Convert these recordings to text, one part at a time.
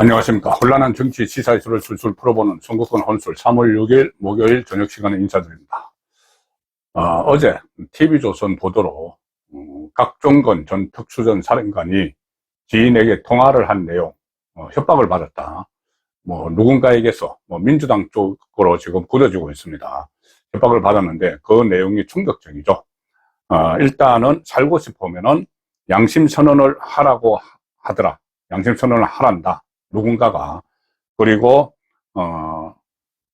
안녕하십니까. 혼란한 정치 시사 이슈를 술술 풀어보는 선거권 혼술 3월 6일 목요일 저녁 시간에 인사드립니다. 어제 TV조선 보도로 각종건 전 특수전 사령관이 지인에게 통화를 한 내용, 협박을 받았다. 누군가에게서 민주당 쪽으로 지금 굳어지고 있습니다. 협박을 받았는데 그 내용이 충격적이죠. 일단은 살고 싶으면은 양심선언을 하라고 하더라. 양심선언을 하란다. 누군가가. 그리고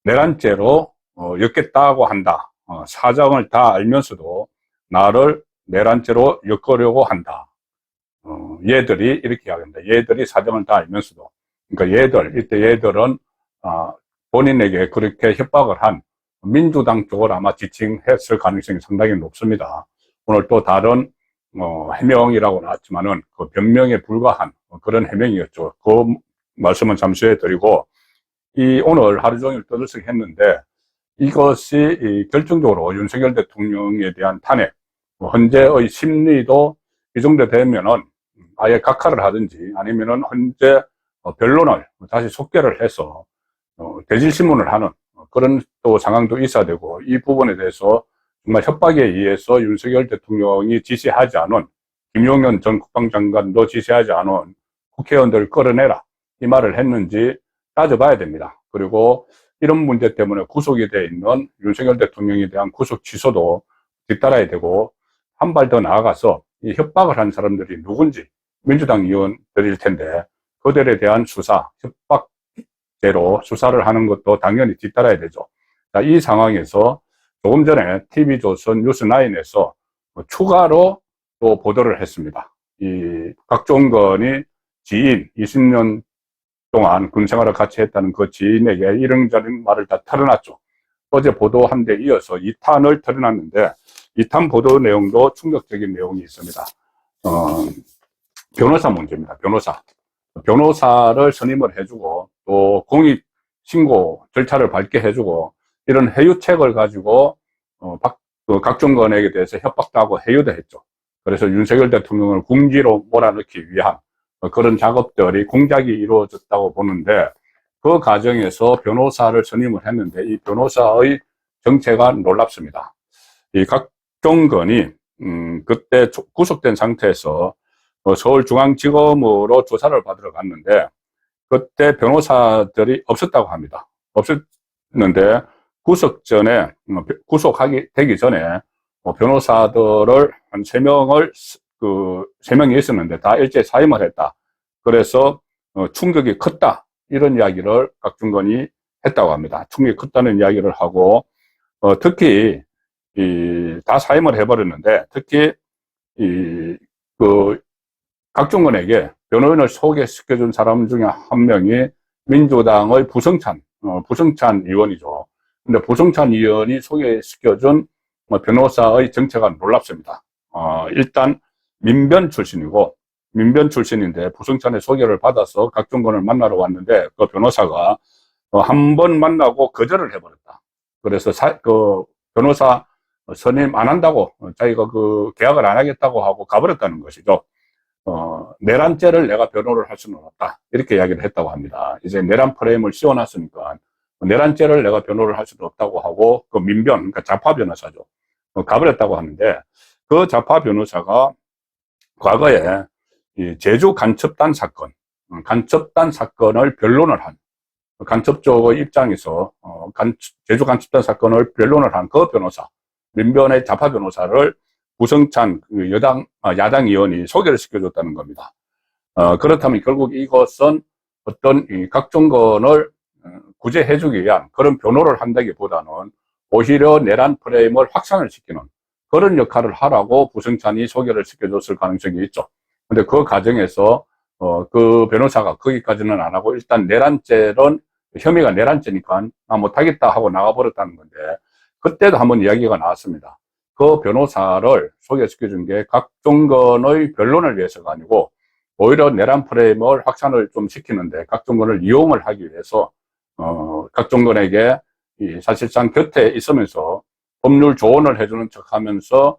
내란죄로 엮겠다고 한다. 사정을 다 알면서도 나를 내란죄로 엮으려고 한다. 얘들이 이렇게 이야기합니다. 얘들이 사정을 다 알면서도. 그러니까 이때 얘들은 본인에게 그렇게 협박을 한 민주당 쪽을 아마 지칭했을 가능성이 상당히 높습니다. 오늘 또 다른 해명이라고 나왔지만은 그 변명에 불과한 그런 해명이었죠. 그 말씀은 잠시 후에 드리고, 오늘 하루 종일 떠들썩 했는데, 이것이 결정적으로 윤석열 대통령에 대한 탄핵, 헌재의 심리도 이 정도 되면은 아예 각하를 하든지 아니면은 헌재 변론을 다시 속개를 해서 대질신문을 하는 그런 또 상황도 있어야 되고, 이 부분에 대해서 정말 협박에 의해서 윤석열 대통령이 지시하지 않은, 김용현 전 국방장관도 지시하지 않은 국회의원들을 끌어내라, 이 말을 했는지 따져봐야 됩니다. 그리고 이런 문제 때문에 구속이 되어 있는 윤석열 대통령에 대한 구속 취소도 뒤따라야 되고, 한 발 더 나아가서 이 협박을 한 사람들이 누군지 민주당 의원들일 텐데 그들에 대한 수사, 협박죄로 수사를 하는 것도 당연히 뒤따라야 되죠. 자, 이 상황에서 조금 전에 TV조선 뉴스9에서 추가로 또 보도를 했습니다. 이 각종건이 지인, 20년 동안 군생활을 같이 했다는 그 지인에게 이런저런 말을 다 털어놨죠. 어제 보도한 데 이어서 2탄을 털어놨는데 2탄 보도 내용도 충격적인 내용이 있습니다. 변호사 문제입니다. 변호사를 선임을 해주고 또 공익신고 절차를 밟게 해주고 이런 해유책을 가지고 각종건에게 대해서 협박도 하고 해유도 했죠. 그래서 윤석열 대통령을 궁지로 몰아넣기 위한 그런 작업들이 공작이 이루어졌다고 보는데, 그 과정에서 변호사를 선임을 했는데 이 변호사의 정체가 놀랍습니다. 이 각종건이 그때 구속된 상태에서 서울중앙지검으로 조사를 받으러 갔는데 그때 변호사들이 없었다고 합니다. 없었는데 구속하기 되기 전에 변호사들을 한 3명을 3명이 있었는데 다 일제 사임을 했다. 그래서 충격이 컸다. 이런 이야기를 각종건이 했다고 합니다. 충격이 컸다는 이야기를 하고, 특히 다 사임을 해버렸는데 특히 각종건에게 변호인을 소개시켜준 사람 중에 한 명이 민주당의 부성찬 의원이죠. 근데 부성찬 의원이 소개시켜준 변호사의 정체가 놀랍습니다. 일단 민변 출신인데 부성찬의 소개를 받아서 각종건을 만나러 왔는데 그 변호사가 한 번 만나고 거절을 해버렸다. 그래서 변호사 선임 안 한다고, 자기가 계약을 안 하겠다고 하고 가버렸다는 것이죠. 내란죄를 내가 변호를 할 수는 없다. 이렇게 이야기를 했다고 합니다. 이제 내란 프레임을 씌워놨으니까 내란죄를 내가 변호를 할 수는 없다고 하고 그 민변, 그러니까 좌파 변호사죠. 가버렸다고 하는데 그 좌파 변호사가 과거에 이 제주 간첩단 사건을 변론을 한, 간첩 쪽의 입장에서 제주 간첩단 사건을 변론을 한 그 변호사, 민변의 좌파 변호사를 부성찬 야당 의원이 소개를 시켜줬다는 겁니다. 그렇다면 결국 이것은 어떤 각종건을 구제해주기 위한 그런 변호를 한다기보다는 오히려 내란 프레임을 확산을 시키는 그런 역할을 하라고 부성찬이 소개를 시켜줬을 가능성이 있죠. 근데 그 과정에서 그 변호사가 거기까지는 안 하고 일단 혐의가 내란죄니까 못하겠다 하고 나가버렸다는 건데, 그때도 한번 이야기가 나왔습니다. 그 변호사를 소개시켜준 게 각종건의 변론을 위해서가 아니고 오히려 내란 프레임을 확산을 좀 시키는데 각종건을 이용을 하기 위해서 각종건에게 사실상 곁에 있으면서 법률 조언을 해주는 척하면서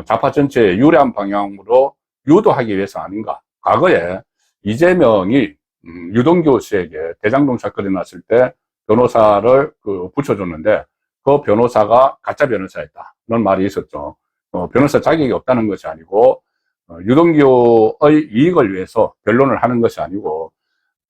좌파 전체에 유리한 방향으로 유도하기 위해서 아닌가. 과거에 이재명이 유동규 씨에게 대장동 사건이 났을 때 변호사를 붙여줬는데 그 변호사가 가짜 변호사였다는 말이 있었죠. 변호사 자격이 없다는 것이 아니고 유동규의 이익을 위해서 변론을 하는 것이 아니고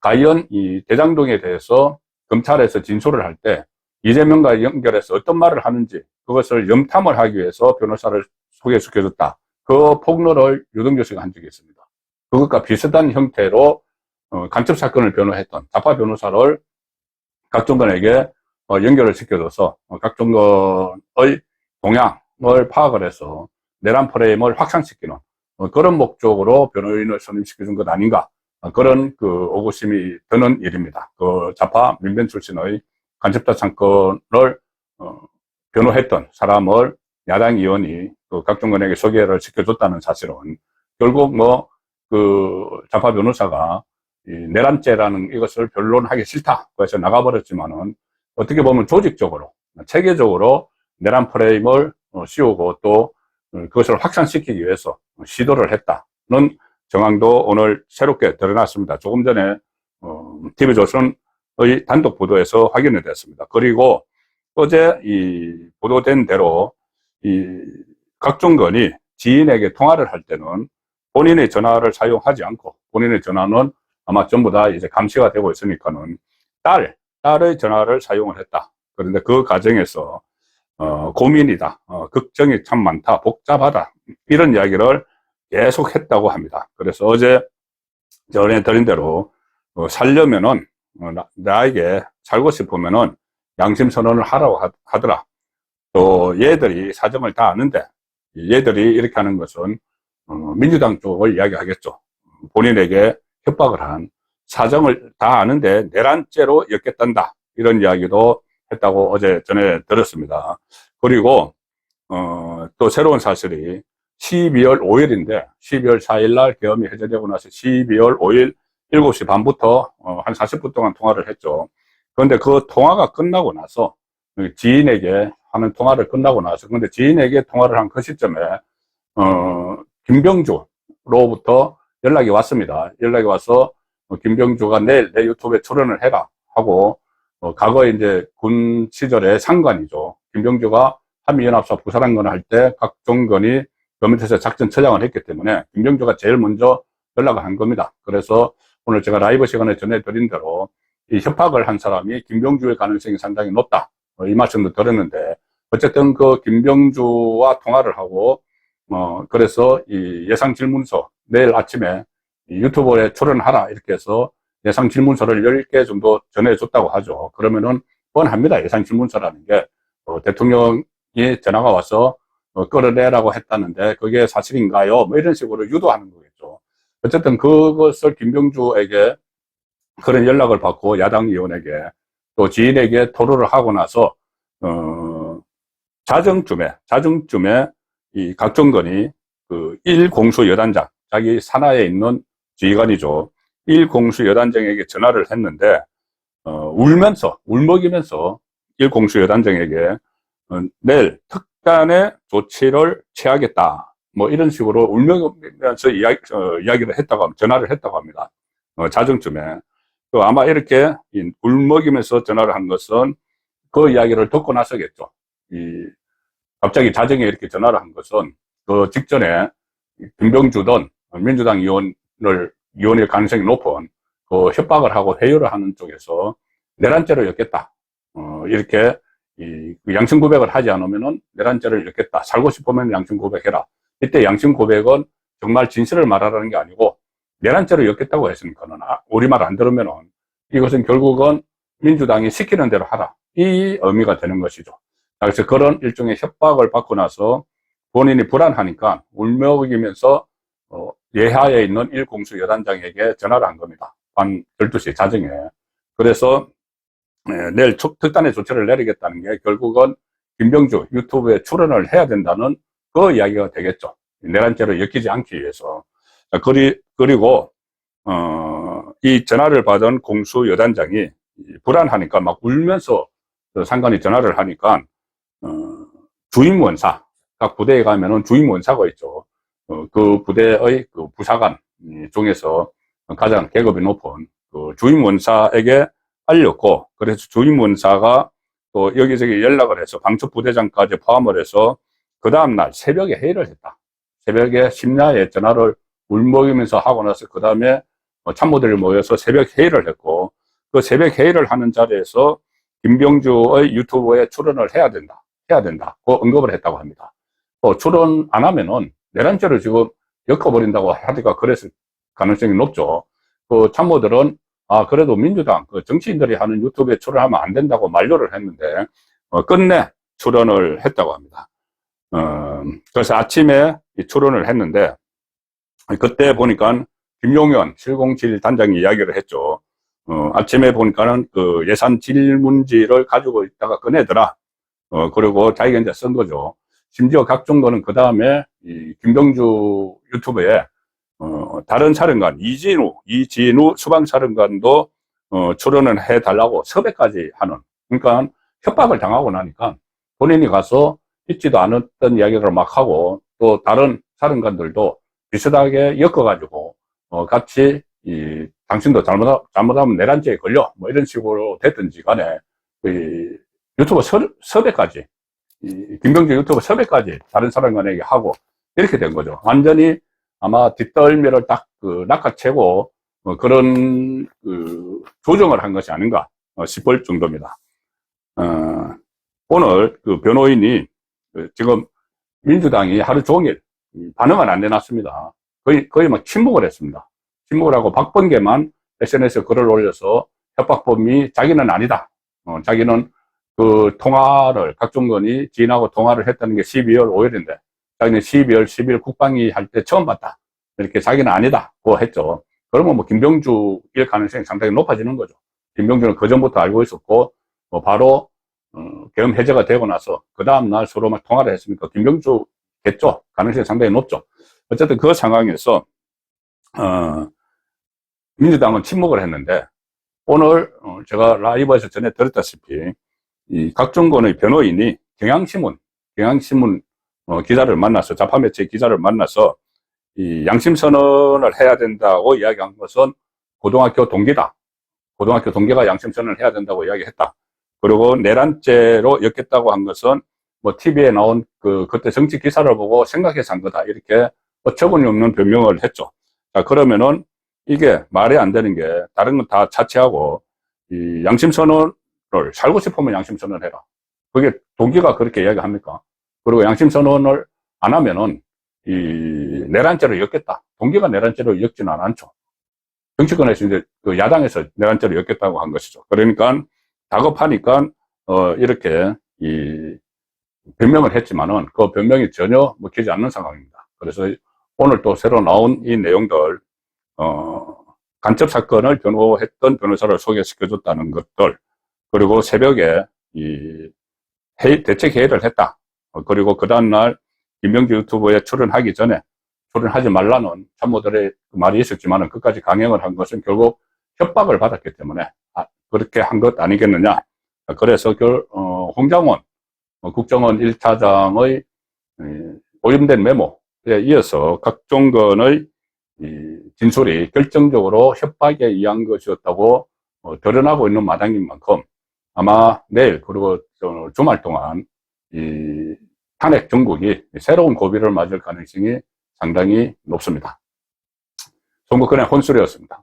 과연 이 대장동에 대해서 검찰에서 진술을 할 때 이재명과 연결해서 어떤 말을 하는지 그것을 염탐을 하기 위해서 변호사를 소개시켜줬다. 그 폭로를 유동규 씨가 한 적이 있습니다. 그것과 비슷한 형태로 간첩 사건을 변호했던 자파 변호사를 각종건에게 연결을 시켜줘서 각종건의 동향을 파악을 해서 내란 프레임을 확산시키는 그런 목적으로 변호인을 선임시켜준 것 아닌가, 그런 의구심이 드는 일입니다. 자파 민변 출신의 간첩자 사건을 변호했던 사람을 야당 의원이 각종건에게 소개를 시켜줬다는 사실은 결국 자파 변호사가 이 내란죄라는 이것을 변론하기 싫다 그래서 나가버렸지만은 어떻게 보면 조직적으로 체계적으로 내란 프레임을 씌우고 또 그것을 확산시키기 위해서 시도를 했다는 정황도 오늘 새롭게 드러났습니다. 조금 전에 TV조선의 단독 보도에서 확인이 됐습니다. 그리고 어제 이 보도된 대로 이 각종건이 지인에게 통화를 할 때는 본인의 전화를 사용하지 않고 본인의 전화는 아마 전부 다 이제 감시가 되고 있으니까는 딸의 전화를 사용을 했다. 그런데 그 과정에서 고민이다, 걱정이 참 많다, 복잡하다, 이런 이야기를 계속 했다고 합니다. 그래서 어제 전에 드린 대로 살려면은 나에게 살고 싶으면은 양심선언을 하라고 하더라. 또 얘들이 사정을 다 아는데 얘들이 이렇게 하는 것은 민주당 쪽을 이야기하겠죠. 본인에게 협박을 한 사정을 다 아는데 내란죄로 엮겠단다, 이런 이야기도 했다고 어제 전에 들었습니다. 그리고 또 새로운 사실이 12월 5일인데 12월 4일 날 계엄이 해제되고 나서 12월 5일 7시 반부터 한 40분 동안 통화를 했죠. 그런데 그 통화가 끝나고 나서 지인에게 하는 통화를 끝나고 나서 근데 지인에게 통화를 한 그 시점에 김병주로부터 연락이 왔습니다. 연락이 와서 김병주가 내일 내 유튜브에 출연을 해라 하고 과거에 이제 군 시절의 상관이죠. 김병주가 한미연합사 부사관을 할 때 각종건이 그 밑에서 작전처장을 했기 때문에 김병주가 제일 먼저 연락을 한 겁니다. 그래서 오늘 제가 라이브 시간에 전해드린 대로 이 협박을 한 사람이 김병주의 가능성이 상당히 높다, 이 말씀도 드렸는데 어쨌든 그 김병주와 통화를 하고 그래서 이 예상 질문서 내일 아침에 유튜브에 출연하라 이렇게 해서 예상 질문서를 10개 정도 전해줬다고 하죠. 그러면은 뻔합니다. 예상 질문서라는 게 대통령이 전화가 와서 끌어내라고 했다는데 그게 사실인가요? 뭐 이런 식으로 유도하는 거겠죠. 어쨌든 그것을 김병주에게 그런 연락을 받고 야당 의원에게 또 지인에게 토로를 하고 나서 자정쯤에 이 각종건이 그 1공수 여단장, 자기 산하에 있는 지휘관이죠. 1공수 여단장에게 전화를 했는데 울먹이면서 1공수 여단장에게 내일 특단의 조치를 취하겠다, 뭐 이런 식으로 울먹이면서 이야기를 했다고, 전화를 했다고 합니다. 자정쯤에. 아마 이렇게 울먹이면서 전화를 한 것은 그 이야기를 듣고 나서겠죠. 갑자기 자정에 이렇게 전화를 한 것은 그 직전에 김병주든 민주당 의원일 가능성이 높은 그 협박을 하고 회유를 하는 쪽에서 내란죄로 엮겠다. 이렇게 양심 고백을 하지 않으면은 내란죄를 엮겠다. 살고 싶으면 양심 고백해라. 이때 양심 고백은 정말 진실을 말하라는 게 아니고 내란죄로 엮겠다고 했으니까는 우리 말 안 들으면은 이것은 결국은 민주당이 시키는 대로 하라, 이 의미가 되는 것이죠. 그래서 그런 일종의 협박을 받고 나서 본인이 불안하니까 울먹이면서 예하에 있는 1공수 여단장에게 전화를 한 겁니다. 밤 12시 자정에. 그래서 내일 특단의 조치를 내리겠다는 게 결국은 김병주 유튜브에 출연을 해야 된다는 그 이야기가 되겠죠. 내란죄로 엮이지 않기 위해서. 그리고 이 전화를 받은 공수 여단장이 불안하니까 막 울면서 상관이 전화를 하니까 주임원사, 각 부대에 가면은 주임원사가 있죠. 그 부대의 그 부사관 중에서 가장 계급이 높은 그 주임 원사에게 알렸고, 그래서 주임 원사가 또 여기저기 연락을 해서 방첩 부대장까지 포함을 해서 그 다음날 새벽에 회의를 했다. 새벽에 심야에 전화를 울먹이면서 하고 나서 그 다음에 참모들이 모여서 새벽 회의를 했고, 그 새벽 회의를 하는 자리에서 김병주의 유튜브에 출연을 해야 된다. 그 언급을 했다고 합니다. 출연 안 하면은 내란죄를 지금 엮어버린다고 하니까 그랬을 가능성이 높죠. 그 참모들은 그래도 민주당 그 정치인들이 하는 유튜브에 출연하면 안 된다고 만류를 했는데 끝내 출연을 했다고 합니다. 그래서 아침에 출연을 했는데 그때 보니까 김용현 707 단장이 이야기를 했죠. 아침에 보니까는 그 예산 질문지를 가지고 있다가 꺼내더라. 그리고 자기가 이제 쓴 거죠. 심지어 각종거는 그 다음에 이 김병주 유튜브에 다른 사령관 이진우 수방사령관도 출연을 해달라고 섭외까지 하는, 그러니까 협박을 당하고 나니까 본인이 가서 있지도 않았던 이야기를 막 하고 또 다른 사령관들도 비슷하게 엮어가지고 같이 당신도 잘못하면 내란죄에 걸려 뭐 이런 식으로 됐든지 간에 유튜브 섭외까지 김병주 유튜브 섭외까지 다른 사람간에게 하고 이렇게 된 거죠. 완전히 아마 뒷덜미를 딱 낚아채고 그런 조정을 한 것이 아닌가 싶을 정도입니다. 오늘 그 변호인이 지금 민주당이 하루 종일 반응을 안 내놨습니다. 거의 막 침묵을 했습니다. 침묵을 하고 박범계만 SNS에 글을 올려서 협박범이 자기는 아니다. 자기는 그 통화를 각종건이 지인하고 통화를 했다는 게 12월 5일인데 자기는 12월 10일 국방위 할 때 처음 봤다. 이렇게 자기는 아니다고 했죠. 그러면 뭐 김병주일 가능성이 상당히 높아지는 거죠. 김병주는 그 전부터 알고 있었고 바로 계엄 해제가 되고 나서 그 다음날 서로 막 통화를 했으니까 김병주겠죠. 가능성이 상당히 높죠. 어쨌든 그 상황에서 민주당은 침묵을 했는데 오늘 제가 라이브에서 전에 들었다시피 이 각종건의 변호인이 경향신문 기자를 만나서 좌파매체 기자를 만나서 이 양심선언을 해야 된다고 이야기한 것은 고등학교 동기다. 고등학교 동기가 양심선언을 해야 된다고 이야기했다. 그리고 내란죄로 엮겠다고 한 것은 뭐 TV에 나온 그때 정치 기사를 보고 생각해서 한 거다. 이렇게 어처구니 없는 변명을 했죠. 자, 그러면은 이게 말이 안 되는 게 다른 건 다 차치하고 이 양심선언을 살고 싶으면 양심선언을 해라. 그게 동기가 그렇게 이야기합니까? 그리고 양심선언을 안 하면은 이 내란죄로 엮겠다. 동기가 내란죄로 엮지는 않죠. 정치권에서 이제 그 야당에서 내란죄로 엮겠다고 한 것이죠. 그러니까 다급하니까 이렇게 이 변명을 했지만은 그 변명이 전혀 먹히지 않는 상황입니다. 그래서 오늘 또 새로 나온 이 내용들 간첩 사건을 변호했던 변호사를 소개시켜줬다는 것들, 그리고 새벽에 이 대책 회의를 했다. 그리고 그 다음날 김병주 유튜브에 출연하기 전에 출연하지 말라는 참모들의 말이 있었지만은 끝까지 강행을 한 것은 결국 협박을 받았기 때문에 그렇게 한 것 아니겠느냐. 그래서 홍장원 국정원 1차장의 오염된 메모에 이어서 각종건의 진술이 결정적으로 협박에 의한 것이었다고 드러나고 있는 마당인 만큼 아마 내일 그리고 주말 동안 이 탄핵 정국이 새로운 고비를 맞을 가능성이 상당히 높습니다. 송국근의 혼술이었습니다.